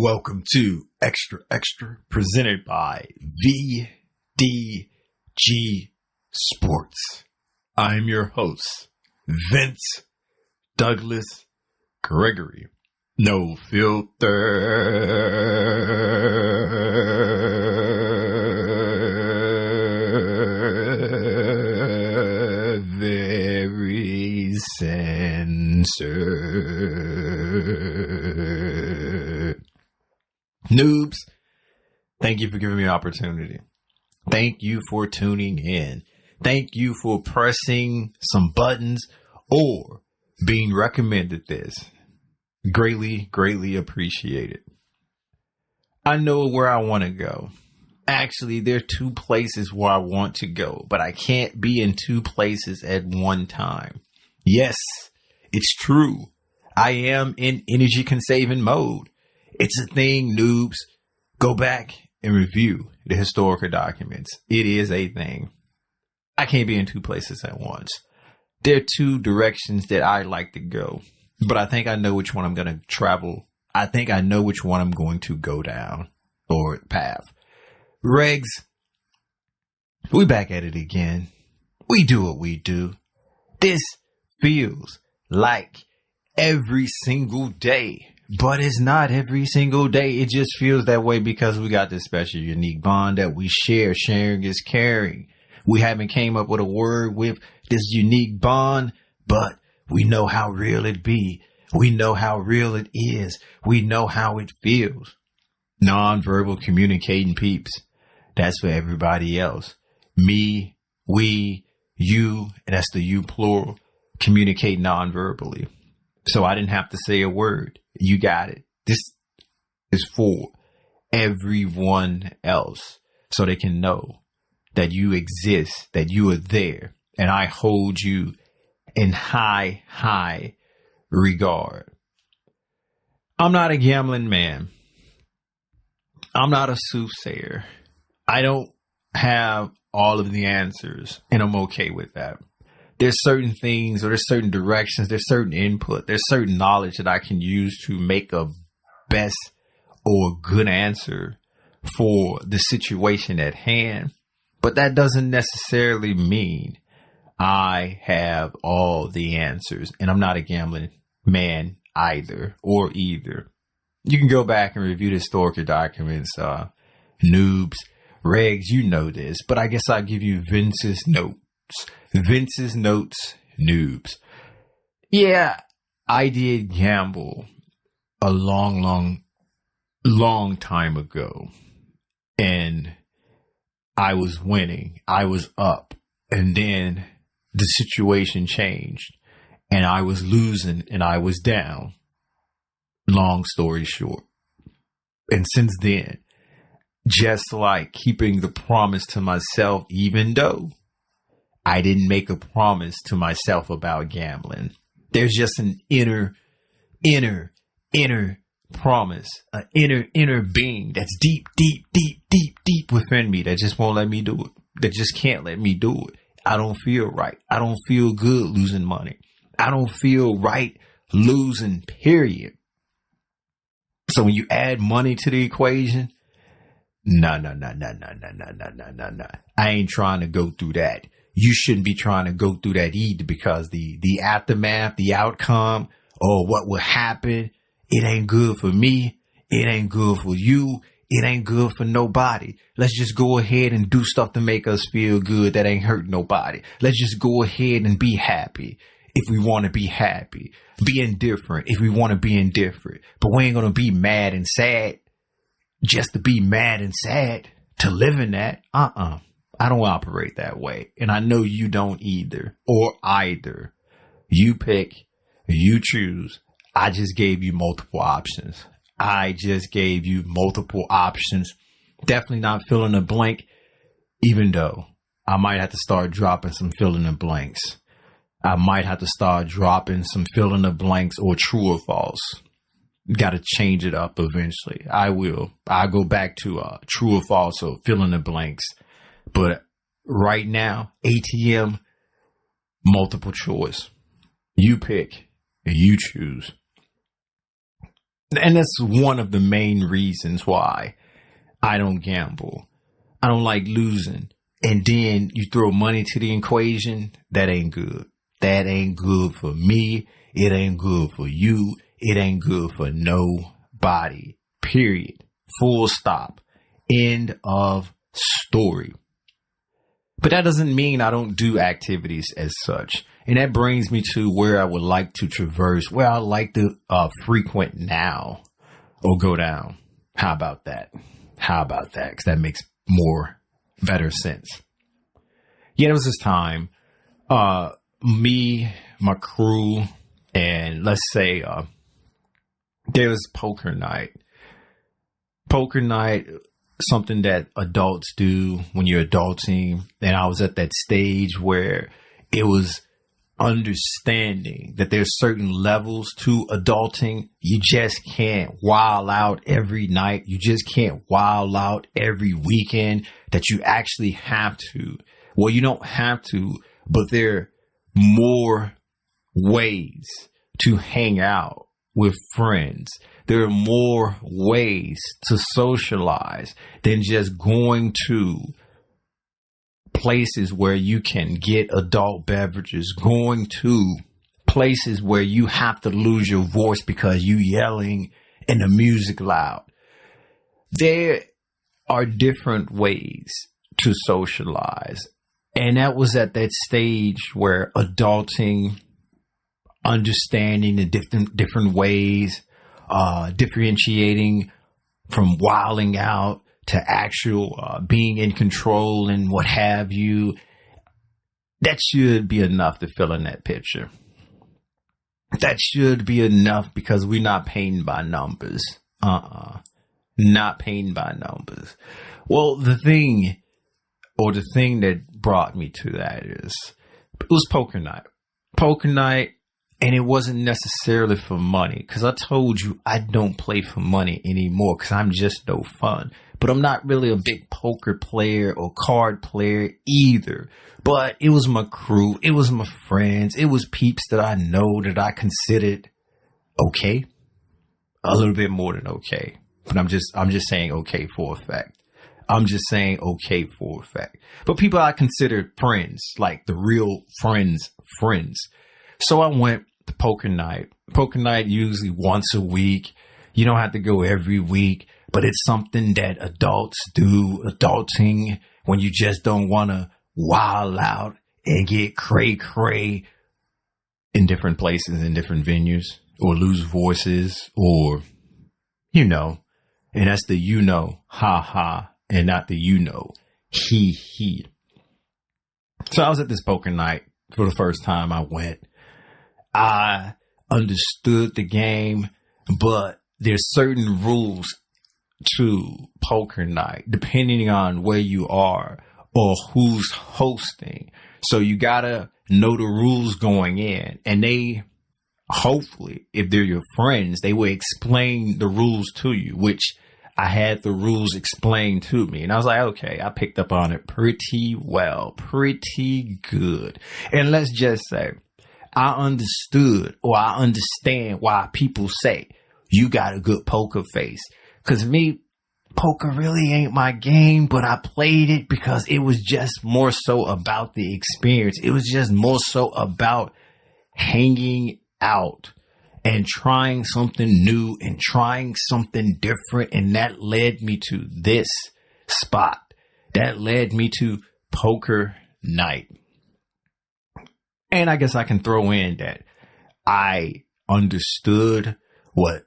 Welcome to Xtra, presented by VDG Sports. I'm your host, Vince Douglas Gregory. No filter. Very censored. Noobs, thank you for giving me an opportunity. Thank you for tuning in. Thank you for pressing some buttons or being recommended this. Greatly appreciated. I know where I want to go. Actually, there are two places where I want to go, but I can't be in two places at one time. Yes, it's true. I am in energy conserving mode. It's a thing, noobs. Go back and review the historical documents. It is a thing. I can't be in two places at once. There are two directions that I like to go, but I think I know which one I'm going to travel. I think I know which one I'm going to go down or path. Regs, we back at it again. We do what we do. This feels like every single day. But it's not every single day. It just feels that way because we got this special, unique bond that we share. Sharing is caring. We haven't came up with a word with this unique bond, but we know how real it be. We know how real it is. We know how it feels. Non-verbal communicating peeps. That's for everybody else. Me, we, you, and that's the you plural, communicate non-verbally. So I didn't have to say a word. You got it. This is for everyone else so they can know that you exist, that you are there, and I hold you in high regard. I'm not a gambling man. I'm not a soothsayer. I don't have all of the answers, and I'm okay with that. There's certain things or there's certain directions, there's certain input, there's certain knowledge that I can use to make a best or good answer for the situation at hand. But that doesn't necessarily mean I have all the answers, and I'm not a gambling man either or either. You can go back and review the historical documents, noobs, regs, you know this, but I guess I'll give you Vince's notes, noobs. Yeah, I did gamble a long time ago, and I was winning. I was up, and then the situation changed, and I was losing, and I was down. Long story short. And since then, just like keeping the promise to myself, even though I didn't make a promise to myself about gambling. There's just an inner promise, an inner being that's deep within me that just won't let me do it. That just can't let me do it. I don't feel right. I don't feel good losing money. I don't feel right losing, period. So when you add money to the equation, no. I ain't trying to go through that. You shouldn't be trying to go through that either, because the aftermath, the outcome, or what will happen, it ain't good for me. It ain't good for you. It ain't good for nobody. Let's just go ahead and do stuff to make us feel good that ain't hurt nobody. Let's just go ahead and be happy if we want to be happy. Be indifferent if we want to be indifferent. But we ain't going to be mad and sad just to be mad and sad, to live in that. I don't operate that way. And I know you don't either, or either. You pick, you choose. I just gave you multiple options. Definitely not fill in the blank, even though I might have to start dropping some fill in the blanks. I might have to start dropping some fill in the blanks or true or false. Got to change it up eventually. I will. I'll go back to true or false or fill in the blanks. But right now, ATM, multiple choice. You pick and you choose. And that's one of the main reasons why I don't gamble. I don't like losing. And then you throw money to the equation. That ain't good. That ain't good for me. It ain't good for you. It ain't good for nobody. Period. Full stop. End of story. But that doesn't mean I don't do activities as such. And that brings me to where I would like to traverse, where I like to frequent now or go down. How about that? How about that? Because that makes better sense. Yeah, there was this time, me, my crew, and let's say there was poker night. Poker night, something that adults do when you're adulting. And I was at that stage where it was understanding that there's certain levels to adulting. You just can't wild out every night. You just can't wild out every weekend, that you actually have to. Well, you don't have to, but there are more ways to hang out with friends. There are more ways to socialize than just going to places where you can get adult beverages, going to places where you have to lose your voice because you yelling and the music loud. There are different ways to socialize. And that was at that stage where adulting, understanding the different ways, differentiating from wilding out to actual being in control and what have you. That should be enough to fill in that picture. That should be enough, because we're not painted by numbers. Not painted by numbers. Well, the thing that brought me to that is, it was poker night. Poker night. And it wasn't necessarily for money, because I told you I don't play for money anymore, because I'm just no fun. But I'm not really a big poker player or card player either. But it was my crew. It was my friends. It was peeps that I know that I considered okay. A little bit more than okay. But I'm just saying okay for effect. I'm just saying okay for effect. But people I considered friends, like the real friends. So I went to poker night. Poker night usually once a week. You don't have to go every week, but it's something that adults do, adulting, when you just don't want to wild out and get cray in different places, in different venues, or lose voices, or, and that's the ha ha, and not the he. So I was at this poker night for the first time I went. I understood the game, but there's certain rules to poker night, depending on where you are or who's hosting. So you gotta know the rules going in, and they, hopefully, if they're your friends, they will explain the rules to you, which I had the rules explained to me. And I was like, okay, I picked up on it pretty well, pretty good. And let's just say, I understood, or I understand why people say you got a good poker face. Because me, poker really ain't my game, but I played it because it was just more so about the experience. It was just more so about hanging out and trying something new and trying something different. And that led me to this spot. That led me to poker night. And I guess I can throw in that I understood what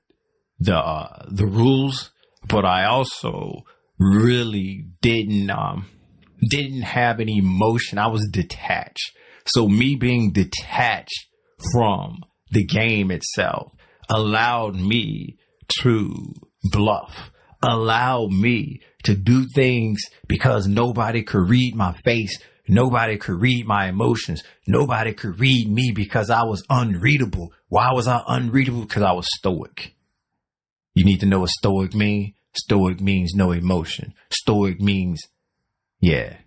the rules, but I also really didn't have any emotion. I was detached. So me being detached from the game itself allowed me to bluff, allowed me to do things because nobody could read my face. Nobody could read my emotions. Nobody could read me because I was unreadable. Why was I unreadable? Because I was stoic. You need to know what stoic means. Stoic means no emotion. Stoic means, yeah,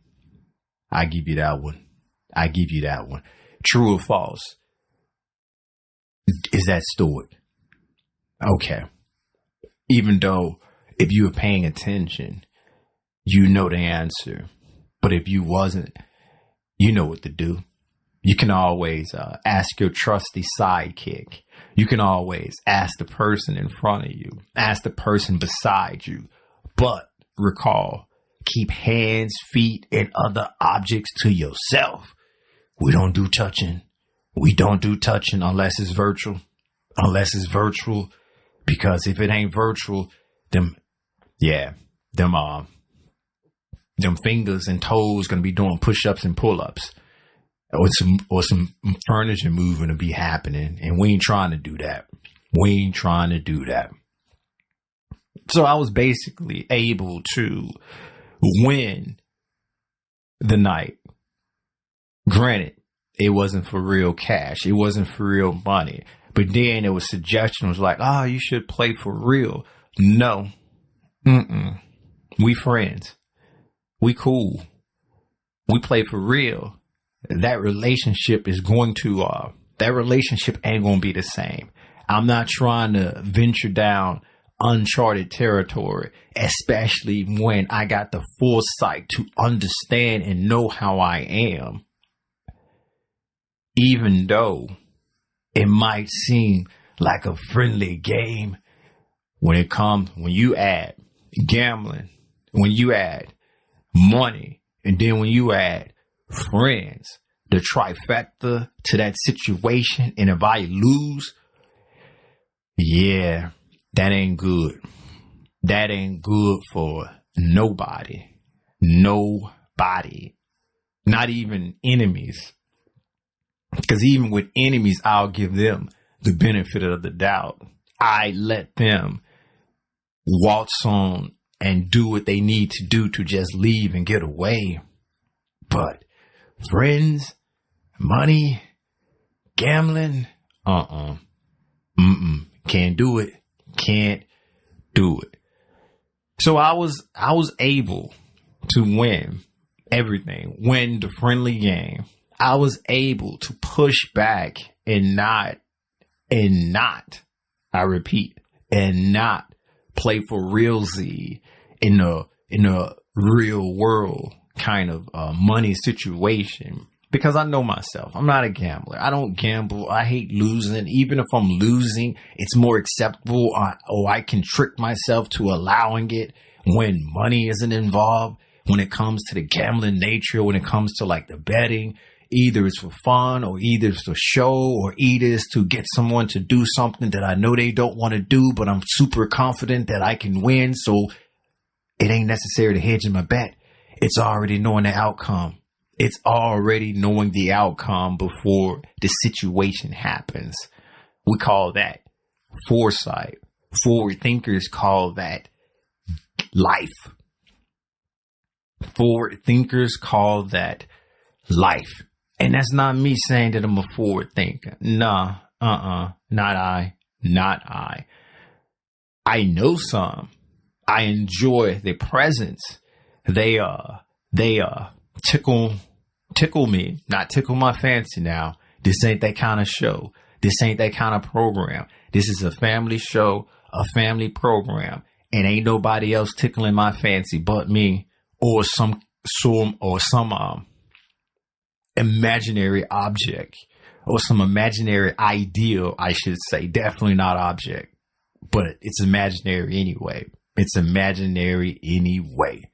I give you that one. I give you that one. True or false? Is that stoic? Okay. Even though if you were paying attention, you know the answer. But if you wasn't, you know what to do. You can always ask your trusty sidekick. You can always ask the person in front of you, ask the person beside you. But recall, keep hands, feet, and other objects to yourself. We don't do touching. We don't do touching unless it's virtual. Unless it's virtual. Because if it ain't virtual, them fingers and toes gonna be doing push-ups and pull-ups. Or some furniture moving to be happening. And we ain't trying to do that. We ain't trying to do that. So I was basically able to win the night. Granted, it wasn't for real cash. It wasn't for real money. But then there was suggestions like, you should play for real. No. We friends. We cool. We play for real. That relationship ain't going to be the same. I'm not trying to venture down uncharted territory, especially when I got the foresight to understand and know how I am. Even though it might seem like a friendly game, when you add gambling, when you add money, and then when you add friends, the trifecta to that situation, and if I lose, that ain't good. That ain't good for nobody. Nobody. Not even enemies. Because even with enemies, I'll give them the benefit of the doubt. I let them waltz on and do what they need to do to just leave and get away. But friends, money, gambling, can't do it. Can't do it. So I was able to win everything, win the friendly game. I was able to push back and not, I repeat, and not play for realsy in a real world kind of money situation. Because I know myself. I'm not a gambler. I don't gamble. I hate losing. Even if I'm losing, it's more acceptable, or I can trick myself to allowing it when money isn't involved. When it comes to the gambling nature, when it comes to like the betting, either it's for fun, or either it's for show, or either it's to get someone to do something that I know they don't want to do, but I'm super confident that I can win. So it ain't necessary to hedge my bet. It's already knowing the outcome. It's already knowing the outcome before the situation happens. We call that foresight. Forward thinkers call that life. Forward thinkers call that life. And that's not me saying that I'm a forward thinker. Nah, not I. I know some. I enjoy their presence. They tickle me, not tickle my fancy now. This ain't that kind of show. This ain't that kind of program. This is a family show, a family program, and ain't nobody else tickling my fancy but me or some imaginary object or some imaginary ideal, I should say. Definitely not object, but it's imaginary anyway. It's imaginary anyway.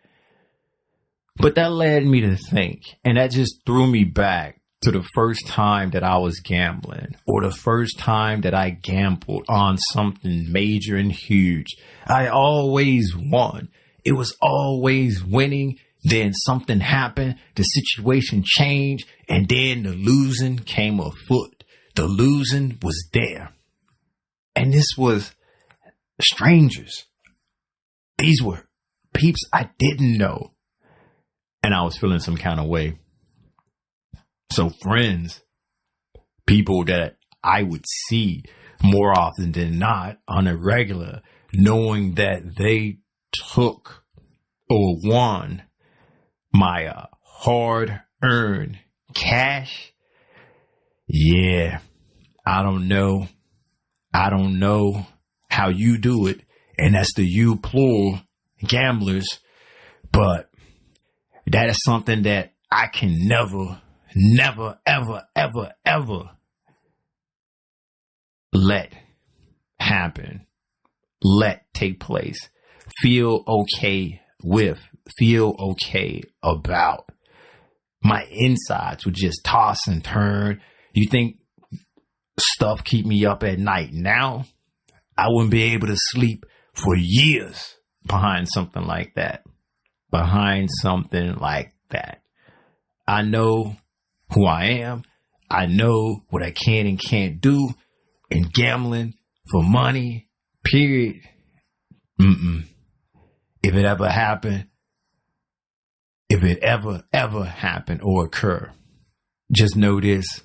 But that led me to think, and that just threw me back to the first time that I was gambling, or the first time that I gambled on something major and huge. I always won. It was always winning. Then something happened. The situation changed, and then the losing came afoot. The losing was there. And this was strangers. These were peeps I didn't know. And I was feeling some kind of way. So friends, people that I would see more often than not on a regular, knowing that they took or won my hard-earned cash. Yeah, I don't know how you do it. and that's the you plural, gamblers. But that is something that I can never, ever, ever, ever let happen, let take place, feel okay with, feel okay about. My insides would just toss and turn. You think stuff keep me up at night? Now, I wouldn't be able to sleep for years behind something like that. Behind something like that. I know who I am. I know what I can and can't do. And gambling for money, period. If it ever happened, if it ever happened or occur, just know this.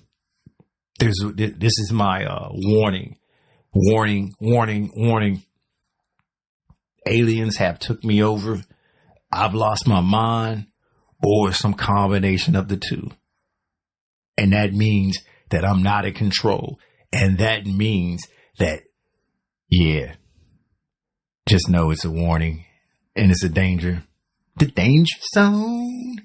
This is my warning. Aliens have took me over. I've lost my mind, or some combination of the two. And that means that I'm not in control. And that means that, yeah, just know it's a warning and it's a danger. The danger zone.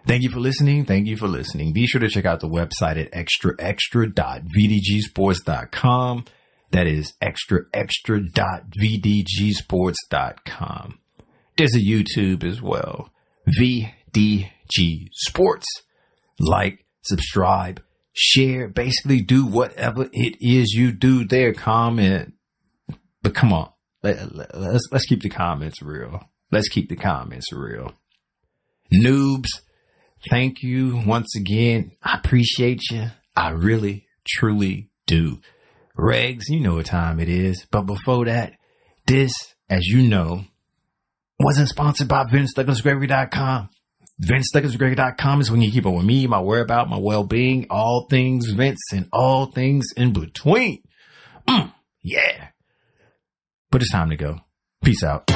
Thank you for listening. Be sure to check out the website at extra.vdgsports.com. That is extra.vdgsports.com. There's a YouTube as well. VDG Sports. Like, subscribe, share, basically do whatever it is you do there. Comment. But come on. Let's keep the comments real. Noobs, thank you once again. I appreciate you. I really, truly do. Regs, you know what time it is. But before that, this, as you know, wasn't sponsored by VinceDouglasGregory.com. VinceDouglasGregory.com is when you keep up with me, my whereabouts, my well-being, all things Vince, and all things in between. Yeah. But it's time to go. Peace out.